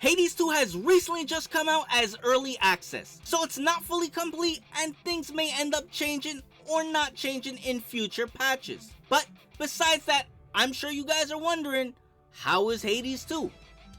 Hades 2 has recently just come out as early access, so it's not fully complete and things may end up changing or not changing in future patches. But besides that, I'm sure you guys are wondering, how is Hades 2?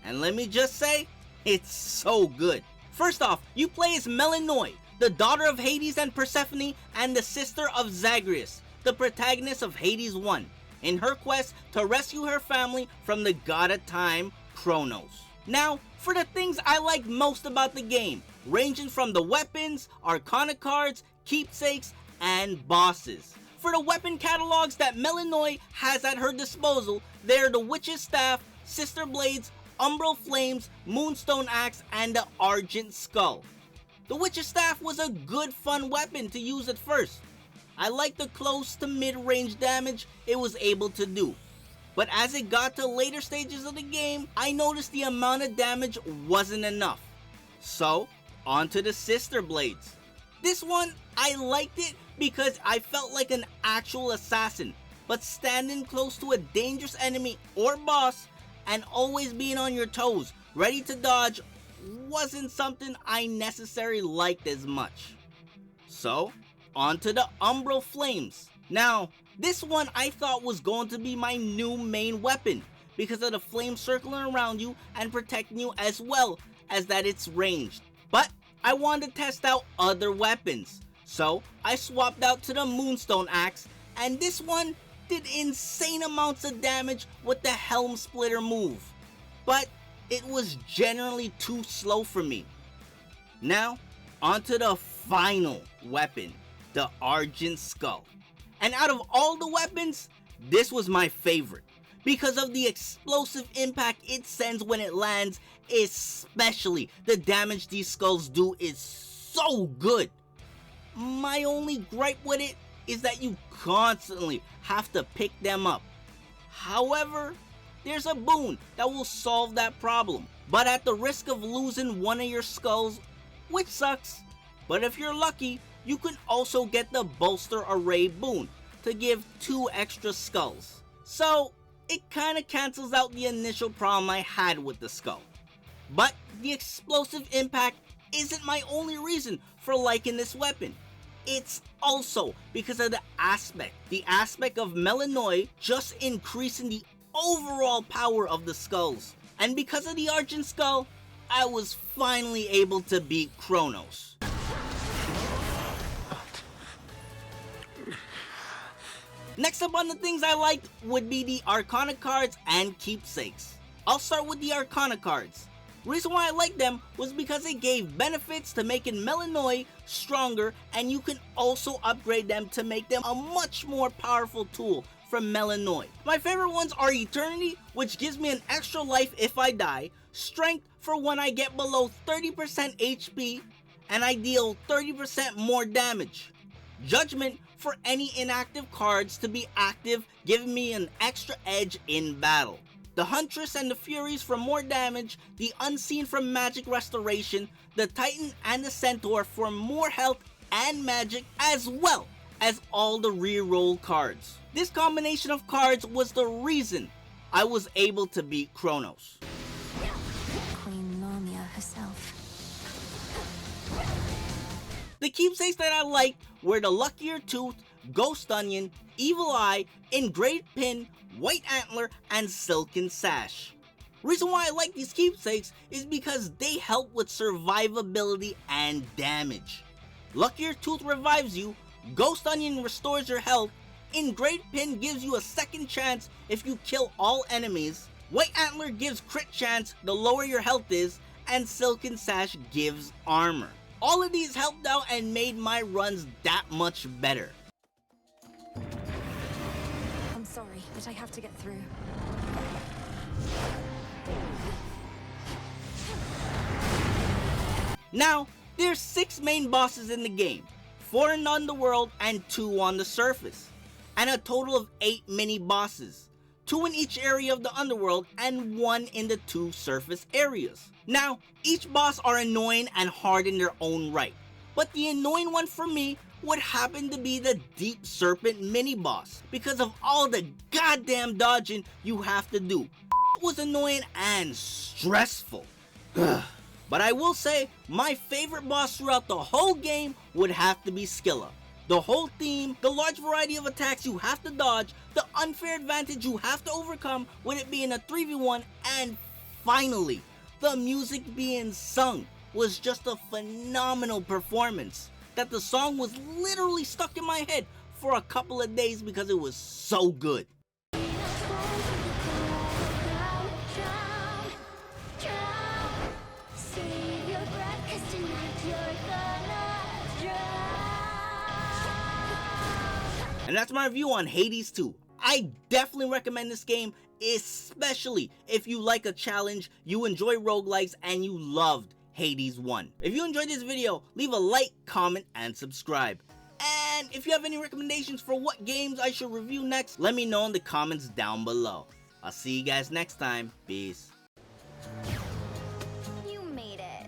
And let me just say, it's so good. First off, you play as Melinoë, the daughter of Hades and Persephone and the sister of Zagreus, the protagonist of Hades 1, in her quest to rescue her family from the god of time, Chronos. Now, for the things I like most about the game, ranging from the weapons, Arcana cards, keepsakes, and bosses. For the weapon catalogs that Melinoë has at her disposal, they're the Witch's Staff, Sister Blades, Umbral Flames, Moonstone Axe, and the Argent Skull. The Witch's Staff was a good fun weapon to use at first. I liked the close to mid-range damage it was able to do. But as it got to later stages of the game, I noticed the amount of damage wasn't enough. So, onto the Sister Blades. This one, I liked it because I felt like an actual assassin, but standing close to a dangerous enemy or boss and always being on your toes, ready to dodge, wasn't something I necessarily liked as much. So, onto the Umbral Flames. Now, this one I thought was going to be my new main weapon because of the flame circling around you and protecting you, as well as that it's ranged. But I wanted to test out other weapons, so I swapped out to the Moonstone Axe, and this one did insane amounts of damage with the Helm Splitter move, but it was generally too slow for me. Now, onto the final weapon, the Argent Skull. And out of all the weapons, this was my favorite because of the explosive impact it sends when it lands, especially the damage these skulls do is so good. My only gripe with it is that you constantly have to pick them up. However, there's a boon that will solve that problem, but at the risk of losing one of your skulls, which sucks. But if you're lucky, you can also get the Bolster Array boon to give 2 extra skulls. So it kinda cancels out the initial problem I had with the skull. But the explosive impact isn't my only reason for liking this weapon. It's also because of the aspect of Melinoë just increasing the overall power of the skulls. And because of the Argent Skull, I was finally able to beat Chronos. Next up on the things I liked would be the Arcana cards and keepsakes. I'll start with the Arcana cards. Reason why I liked them was because it gave benefits to making Melinoë stronger, and you can also upgrade them to make them a much more powerful tool from Melinoë. My favorite ones are Eternity, which gives me an extra life if I die, Strength for when I get below 30% HP, and I deal 30% more damage, Judgment for any inactive cards to be active, giving me an extra edge in battle, the Huntress and the Furies for more damage, the Unseen from Magic Restoration, the Titan and the Centaur for more health and magic, as well as all the reroll cards. This combination of cards was the reason I was able to beat Chronos. Queen Lamia herself. The keepsakes that I liked were the Luckier Tooth, Ghost Onion, Evil Eye, Engraved Pin, White Antler, and Silken Sash. Reason why I like these keepsakes is because they help with survivability and damage. Luckier Tooth revives you, Ghost Onion restores your health, Engraved Pin gives you a second chance if you kill all enemies, White Antler gives crit chance the lower your health is, and Silken Sash gives armor. All of these helped out and made my runs that much better. I'm sorry, but I have to get through. Now, there's 6 main bosses in the game, 4 in the underworld and 2 on the surface, and a total of 8 mini bosses, 2 in each area of the underworld and 1 in the 2 surface areas. Now, each boss are annoying and hard in their own right, but the annoying one for me would happen to be the Deep Serpent mini boss because of all the goddamn dodging you have to do. It was annoying and stressful. But I will say, my favorite boss throughout the whole game would have to be Skilla. The whole theme, the large variety of attacks you have to dodge, the unfair advantage you have to overcome with it being a 3v1, and finally, the music being sung was just a phenomenal performance. That the song was literally stuck in my head for a couple of days because it was so good. And that's my review on Hades 2. I definitely recommend this game, especially if you like a challenge, you enjoy roguelikes, and you loved Hades 1. If you enjoyed this video, leave a like, comment, and subscribe. And if you have any recommendations for what games I should review next, let me know in the comments down below. I'll see you guys next time. Peace. You made it.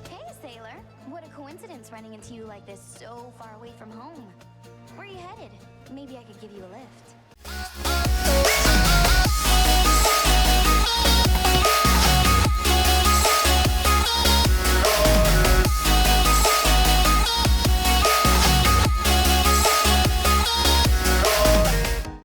Hey, sailor. What a coincidence running into you like this so far away from home. Where are you headed? Maybe I could give you a lift.